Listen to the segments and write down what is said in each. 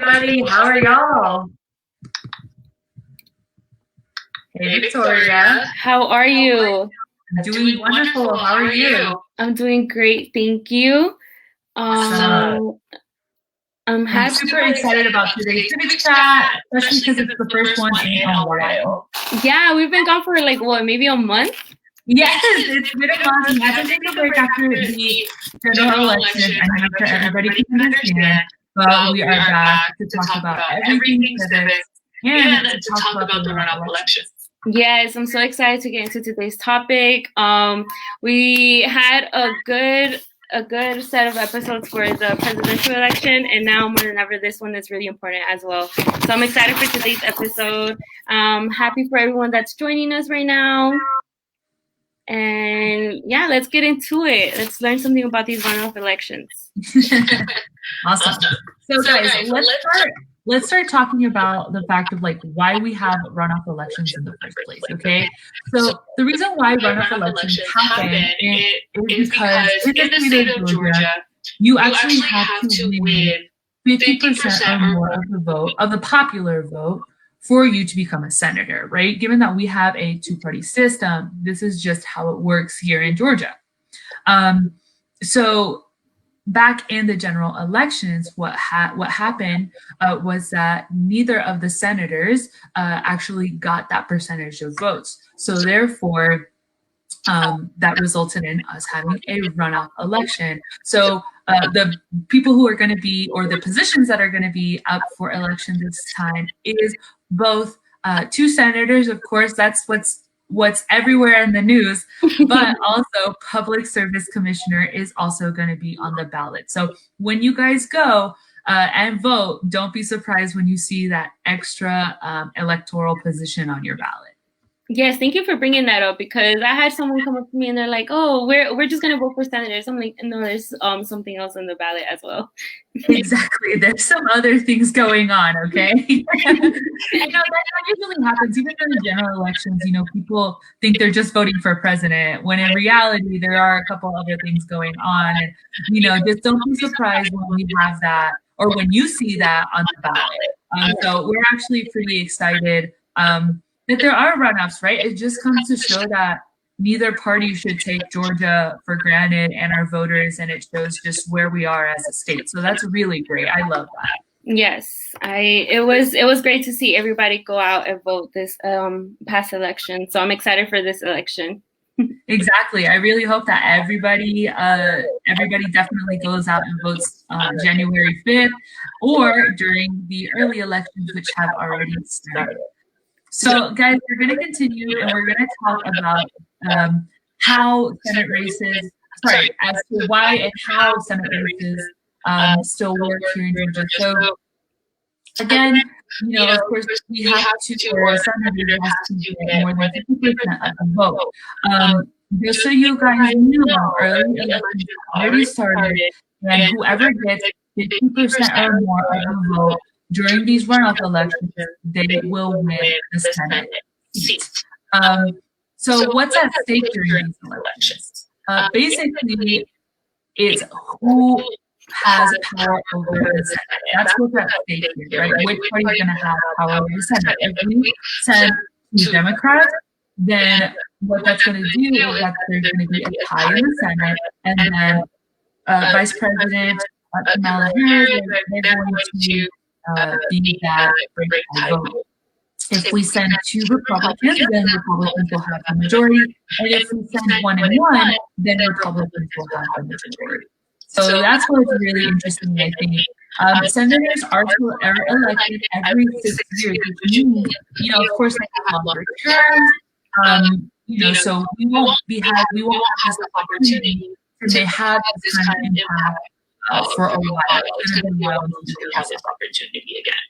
everybody. How are y'all? Hey, Victoria. How are you? I'm doing wonderful. How are you? I'm doing great, thank you. I'm super excited about today's Civic chat, especially because it's the first one in a while. Yeah, we've been gone for like maybe a month? Yes, it's been a month. We had to take a break after the general election. I know that everybody can understand, but we are back to talk about everything civics and to talk about the runoff elections. Yes, I'm so excited to get into today's topic. We had a good set of episodes for the presidential election, and now more than ever, this one is really important as well. So I'm excited for today's episode. Happy for everyone that's joining us right now. And yeah, let's get into it. Let's learn something about these runoff elections. Awesome. So guys, let's start talking about the fact of like why we have runoff elections in the first place, okay? So the reason why runoff elections happen is because in the state of Georgia, you actually have to win 50% or more of the vote, of the popular vote, for you to become a senator, right? Given that we have a two-party system, this is just how it works here in Georgia. So back in the general elections, what happened was that neither of the senators actually got that percentage of votes. So therefore, that resulted in us having a runoff election. So the people who are going to be, or the positions that are going to be up for election this time is both two senators. Of course, that's what's everywhere in the news, but also public service commissioner is also going to be on the ballot. So when you guys go and vote, don't be surprised when you see that extra electoral position on your ballot. Yes, thank you for bringing that up, because I had someone come up to me and they're like, "Oh, we're just gonna vote for senators." I'm like, "No, there's something else on the ballot as well." Exactly, there's some other things going on. Okay, that usually happens even in the general elections. People think they're just voting for president, when in reality there are a couple other things going on. And just don't be surprised when we have that, or when you see that on the ballot. So we're actually pretty excited. That there are runoffs, right? It just comes to show that neither party should take Georgia for granted and our voters, and it shows just where we are as a state. So that's really great. I love that. Yes, it was great to see everybody go out and vote this past election. So I'm excited for this election. Exactly. I really hope that everybody definitely goes out and votes January 5th or during the early elections, which have already started. So, guys, we're going to continue, and we're going to talk about how Senate races, as to why and how Senate races still work here in Georgia. So, again, of course, we have to, or a senator has to get more than 50% of the vote. Just so you guys know, early elections already started, and whoever gets 50% or more of the vote during these runoff elections, they will win the Senate seat. So what's at stake during these elections? Basically, it's who has power over the Senate. That's what's at stake here, right? Which party is going to have power over the Senate? If we send two Democrats, then what that's going to do is that there's going to be a tie in the Senate, and then Vice President Kamala Harris, they're going to be that breakaway vote. If we send two Republicans, then Republicans will have the majority. And if we send one and one, then Republicans will have the majority. So that's what's really interesting, I think. Senators are elected every 6 years, which means, of course, they have longer terms. So we won't have this opportunity to have this kind of impact for a while. It's going to be a while until we have this opportunity again.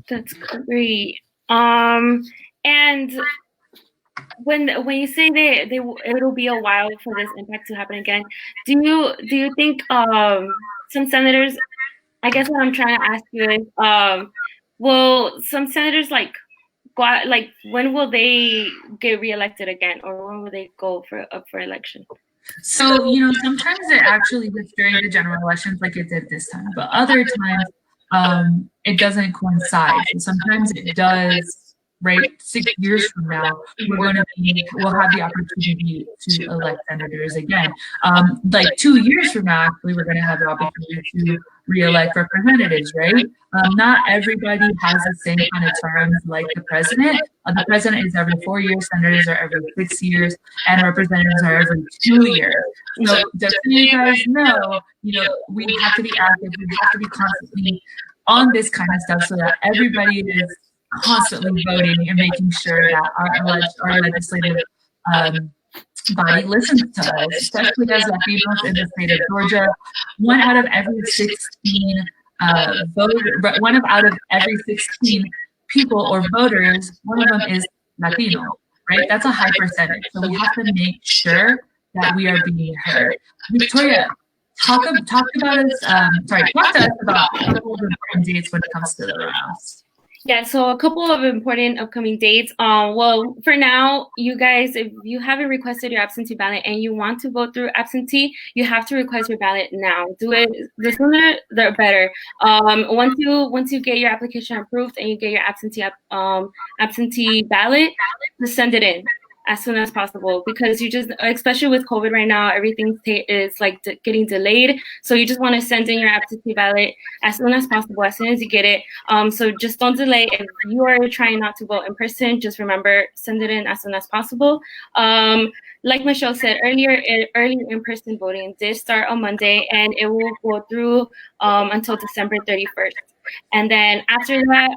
That's great. And when you say it'll be a while for this impact to happen again, do you think some senators? I guess what I'm trying to ask you is, will some senators when will they get reelected again, or when will they go up for election? So, sometimes it actually gets during the general elections like it did this time, but other times it doesn't coincide. So sometimes it does. Right, 6 years from now, we'll have the opportunity to elect senators again. Like 2 years from now, actually, we're going to have the opportunity to re-elect representatives. Right? Not everybody has the same kind of terms like the president. The president is every 4 years, senators are every 6 years, and representatives are every 2 years. So just so you guys know, we have to be active. We have to be constantly on this kind of stuff so that everybody is constantly voting and making sure that our legislative body listens to us, especially as Latinos in the state of Georgia. One out of every 16 people or voters, one of them is Latino, right? That's a high percentage. So we have to make sure that we are being heard. Victoria, talk to us about a couple of important dates when it comes to the runoffs. Yeah, so a couple of important upcoming dates. Well, for now, you guys, if you haven't requested your absentee ballot and you want to vote through absentee, you have to request your ballot now. Do it the sooner, the better. Once you get your application approved and you get your absentee ballot, just send it in as soon as possible, because you just, especially with COVID right now, everything is like getting delayed. So you just want to send in your absentee ballot as soon as possible, as soon as you get it. So just don't delay. If you are trying not to vote in person, just remember, send it in as soon as possible. Like Michelle said earlier, early in-person voting did start on Monday, and it will go through until December 31st. And then after that,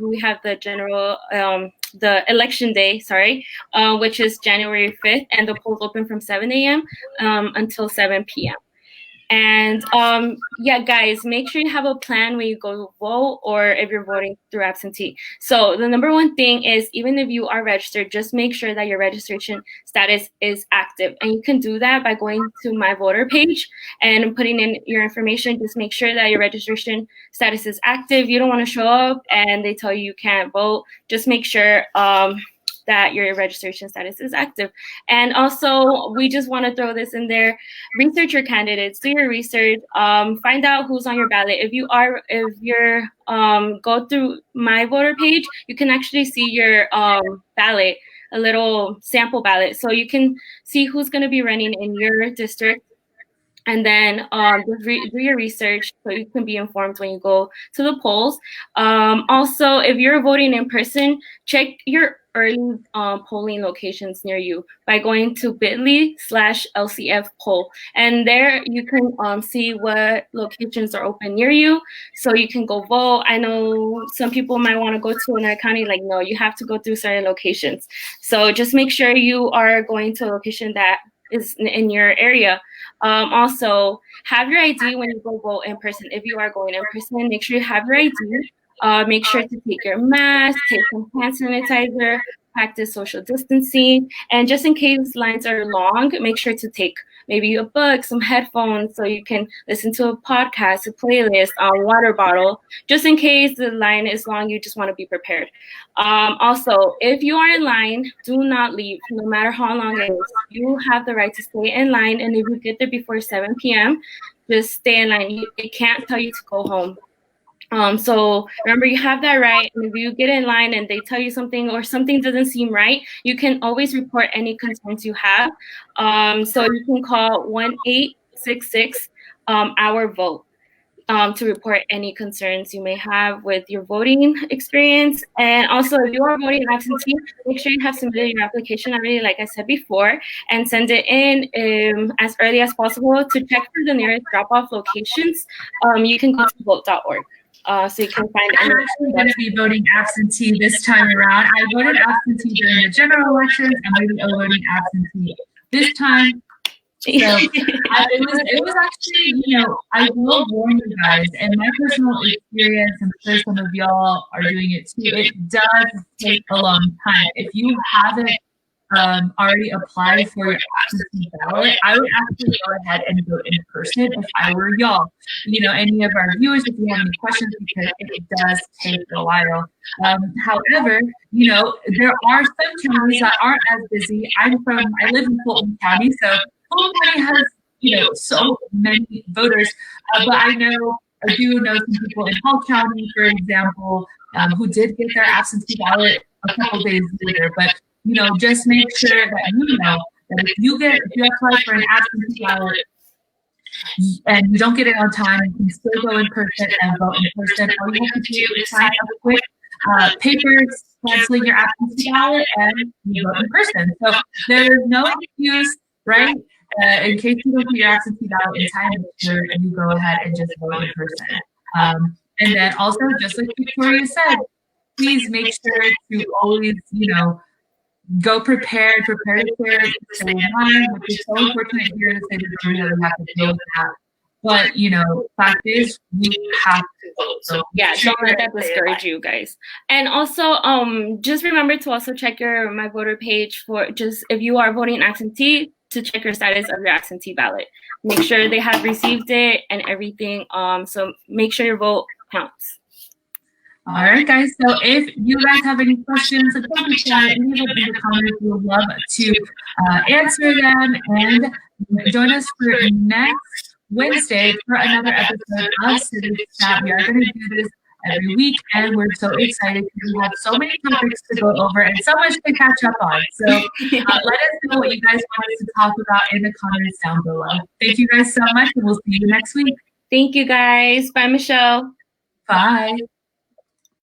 we have the election day, which is January 5th, and the polls open from 7 a.m. Until 7 p.m. And yeah, guys, make sure you have a plan when you go vote or if you're voting through absentee. So the number one thing is, even if you are registered, just make sure that your registration status is active. And you can do that by going to my voter page and putting in your information. Just make sure that your registration status is active. You don't want to show up and they tell you you can't vote. Just make sure that your registration status is active. And also, we just want to throw this in there. Research your candidates, do your research, find out who's on your ballot. If you're go through my voter page, you can actually see your ballot, a little sample ballot. So you can see who's going to be running in your district. And then do your research so you can be informed when you go to the polls. Also, if you're voting in person, check your early polling locations near you by going to bit.ly/LCF poll. And there you can see what locations are open near you so you can go vote. I know some people might want to go to another county. Like, no, you have to go through certain locations. So just make sure you are going to a location that is in your area. Also, have your ID when you go vote in person. If you are going in person, make sure you have your ID. Make sure to take your mask, take some hand sanitizer, practice social distancing, and just in case lines are long, make sure to take maybe a book, some headphones, so you can listen to a podcast, a playlist, a water bottle, just in case the line is long. You just want to be prepared. Also, if you are in line, do not leave, no matter how long it is. You have the right to stay in line, and if you get there before 7 p.m., just stay in line. They can't tell you to go home. So remember, you have that right. And if you get in line and they tell you something or something doesn't seem right, you can always report any concerns you have. So you can call 1-866 our vote to report any concerns you may have with your voting experience. And also, if you are voting absentee, make sure you have submitted your application already, like I said before, and send it in as early as possible. To check for the nearest drop-off locations, you can go to vote.org. So you can find. I'm actually going to be voting absentee this time around. I voted absentee during the general elections. I'm going to be voting absentee this time. So it was actually, I will warn you guys, and my personal experience, I'm sure some of y'all are doing it too, it does take a long time. If you haven't already applied for your absentee ballot, I would actually go ahead and vote in person if I were y'all. Any of our viewers, if you have any questions, because it does take a while. However, there are some counties that aren't as busy. I live in Fulton County, so Fulton County has, so many voters, but I know I do know some people in Hall County, for example, who did get their absentee ballot a couple days later. But just make sure that that if you apply for an absentee ballot and you don't get it on time, you can still go in person and vote in person. All you have to do is sign a quick papers canceling your absentee ballot and you vote in person. So there's no excuse, right? In case you don't get your absentee ballot in time, make sure you go ahead and just vote in person. And then also, just like Victoria said, please make sure to always, go prepared, prepare to clear line, which is so unfortunate here in the state of Georgia that we have to deal with that. But, fact is, we have to vote. So yeah, don't let that discourage you guys. And also, just remember to also check your My Voter page for just if you are voting absentee, to check your status of your absentee ballot. Make sure they have received it and everything. So make sure your vote counts. All right, guys. So if you guys have any questions, don't be shy. Leave them in the comments. We would love to answer them. And join us for next Wednesday for another episode of Civic Chat. We are going to do this every week, and we're so excited because we have so many topics to go over and so much to catch up on. So let us know what you guys want us to talk about in the comments down below. Thank you guys so much, and we'll see you next week. Thank you, guys. Bye, Michelle. Bye.